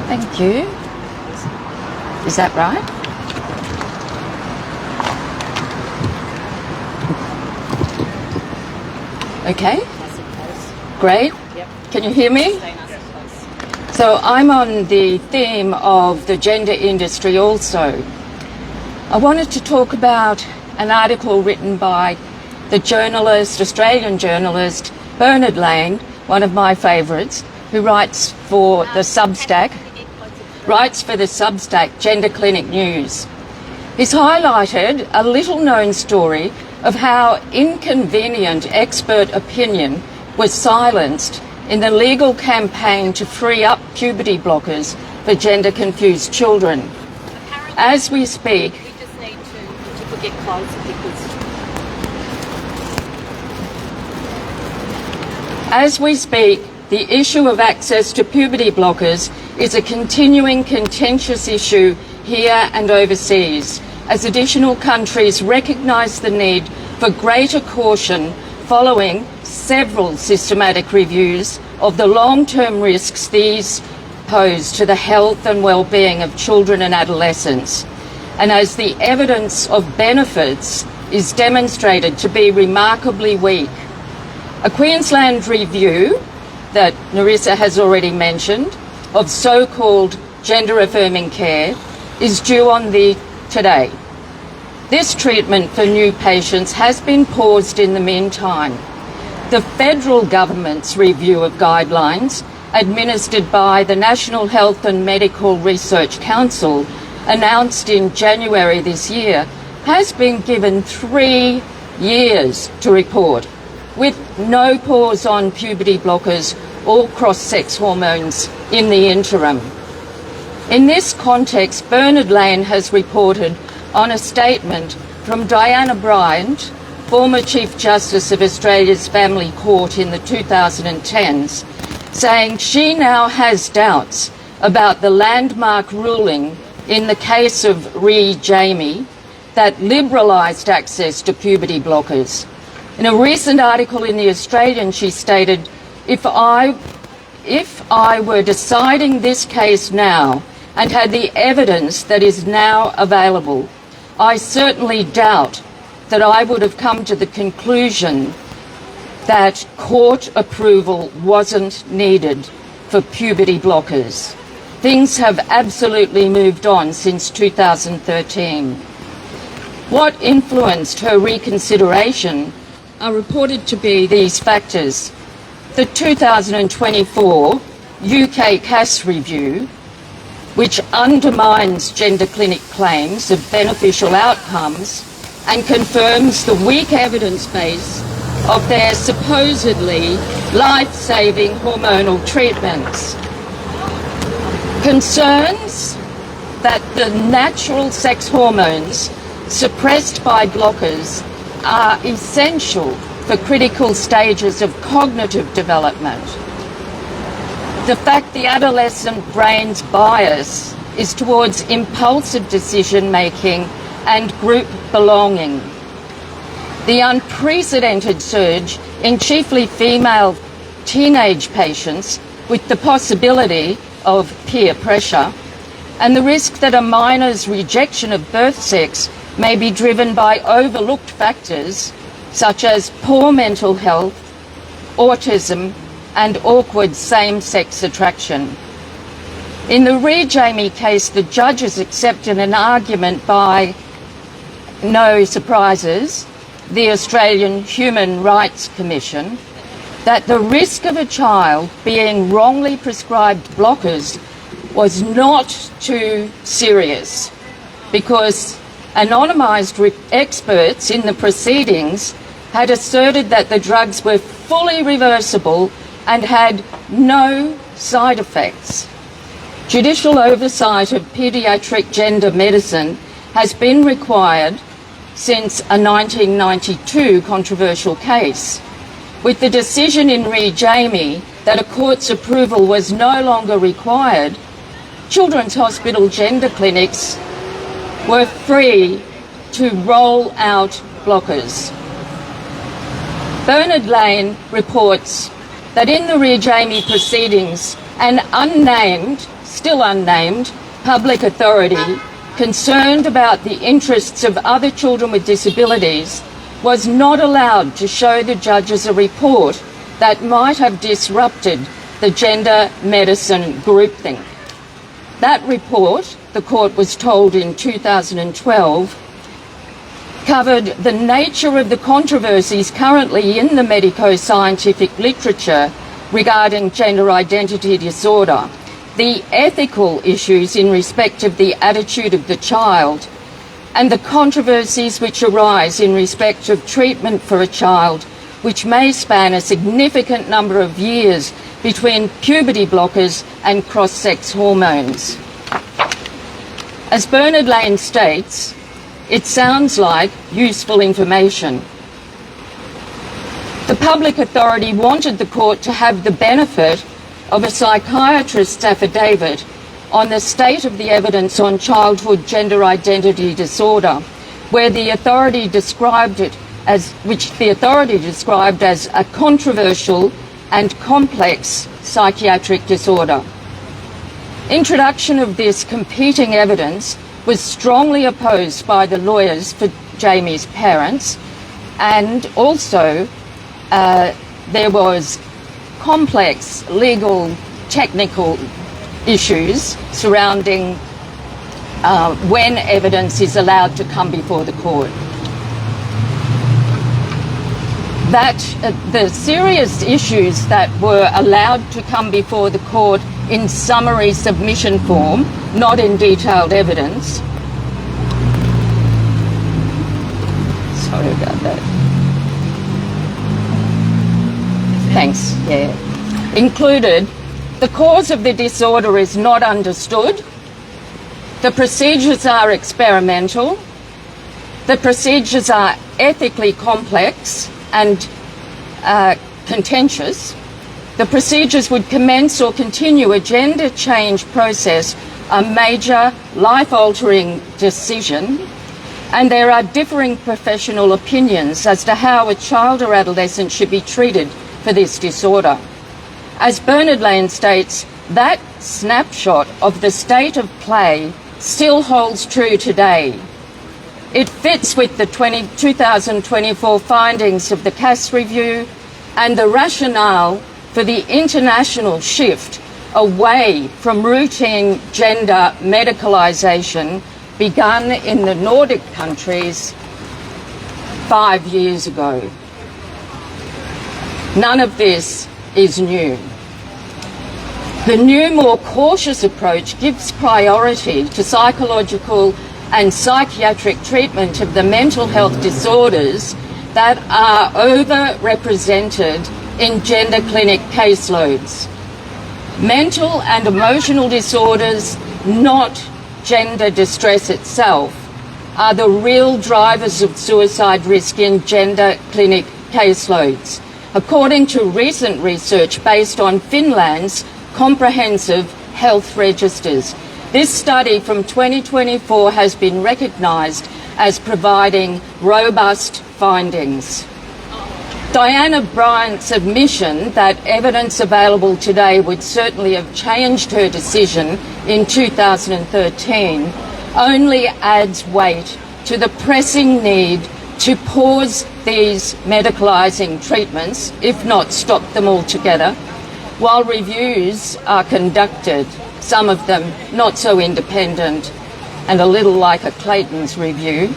Thank you. Is that right? Okay. Great. Can you hear me? So I'm on the theme of the gender industry also. I wanted to talk about an article written by the journalist, Australian journalist, Bernard Lane, one of my favourites, who writes for the Substack Gender Clinic News. He's highlighted a little-known story of how inconvenient expert opinion was silenced in the legal campaign to free up puberty blockers for gender-confused children. As we speak, We just need to get closer because As we speak, the issue of access to puberty blockers is a continuing contentious issue here and overseas, as additional countries recognise the need for greater caution following several systematic reviews of the long-term risks these pose to the health and well-being of children and adolescents, and as the evidence of benefits is demonstrated to be remarkably weak. A Queensland review that Nerissa has already mentioned of so-called gender-affirming care is due on today. This treatment for new patients has been paused in the meantime. The federal government's review of guidelines administered by the National Health and Medical Research Council, announced in January this year, has been given 3 years to report, with no pause on puberty blockers or cross-sex hormones in the interim. In this context, Bernard Lane has reported on a statement from Diana Bryant, former Chief Justice of Australia's Family Court in the 2010s, saying she now has doubts about the landmark ruling in the case of Jamie that liberalised access to puberty blockers. In a recent article in The Australian, she stated, if I were deciding this case now and had the evidence that is now available, I certainly doubt that I would have come to the conclusion that court approval wasn't needed for puberty blockers. Things have absolutely moved on since 2013. What influenced her reconsideration are reported to be these factors: the 2024 UK CAS review, which undermines gender clinic claims of beneficial outcomes and confirms the weak evidence base of their supposedly life-saving hormonal treatments. Concerns that the natural sex hormones suppressed by blockers are essential for critical stages of cognitive development. The fact the adolescent brain's bias is towards impulsive decision-making and group belonging. The unprecedented surge in chiefly female teenage patients with the possibility of peer pressure, and the risk that a minor's rejection of birth sex may be driven by overlooked factors such as poor mental health, autism, and awkward same-sex attraction. In the Jamie case, the judges accepted an argument by, no surprises, the Australian Human Rights Commission that the risk of a child being wrongly prescribed blockers was not too serious because anonymised experts in the proceedings had asserted that the drugs were fully reversible and had no side effects. Judicial oversight of paediatric gender medicine has been required since a 1992 controversial case, with the decision in Jamie that a court's approval was no longer required. Children's Hospital gender clinics were free to roll out blockers. Bernard Lane reports that in the Jamie proceedings, an unnamed still unnamed, public authority concerned about the interests of other children with disabilities was not allowed to show the judges a report that might have disrupted the gender medicine groupthink. That report, the court was told in 2012, covered the nature of the controversies currently in the medico-scientific literature regarding gender identity disorder, the ethical issues in respect of the attitude of the child, and the controversies which arise in respect of treatment for a child, which may span a significant number of years between puberty blockers and cross-sex hormones. As Bernard Lane states, it sounds like useful information. The public authority wanted the court to have the benefit of a psychiatrist's affidavit on the state of the evidence on childhood gender identity disorder, where the authority described it as, which the authority described as a controversial and complex psychiatric disorder. Introduction of this competing evidence was strongly opposed by the lawyers for Jamie's parents, and also there was complex legal technical issues surrounding when evidence is allowed to come before the court. That the serious issues that were allowed to come before the court in summary submission form, not in detailed evidence. Sorry about that. Thanks, yeah. Included, the cause of the disorder is not understood, the procedures are experimental, the procedures are ethically complex and contentious, the procedures would commence or continue a gender change process, a major life-altering decision, and there are differing professional opinions as to how a child or adolescent should be treated for this disorder. As Bernard Lane states, that snapshot of the state of play still holds true today. It fits with the 2024 findings of the Cass Review and the rationale for the international shift away from routine gender medicalisation begun in the Nordic countries 5 years ago. None of this is new. The new, more cautious approach gives priority to psychological and psychiatric treatment of the mental health disorders that are overrepresented in gender clinic caseloads. Mental and emotional disorders, not gender distress itself, are the real drivers of suicide risk in gender clinic caseloads, according to recent research based on Finland's comprehensive health registers. This study from 2024 has been recognised as providing robust findings. Diana Bryant's admission that evidence available today would certainly have changed her decision in 2013 only adds weight to the pressing need to pause these medicalising treatments, if not stop them altogether, while reviews are conducted, some of them not so independent and a little like a Clayton's review.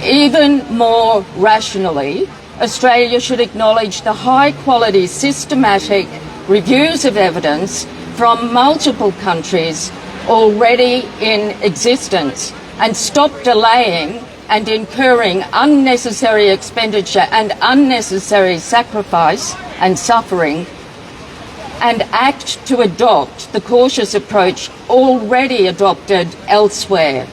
Even more rationally, Australia should acknowledge the high-quality systematic reviews of evidence from multiple countries already in existence and stop delaying and incurring unnecessary expenditure and unnecessary sacrifice and suffering, and act to adopt the cautious approach already adopted elsewhere.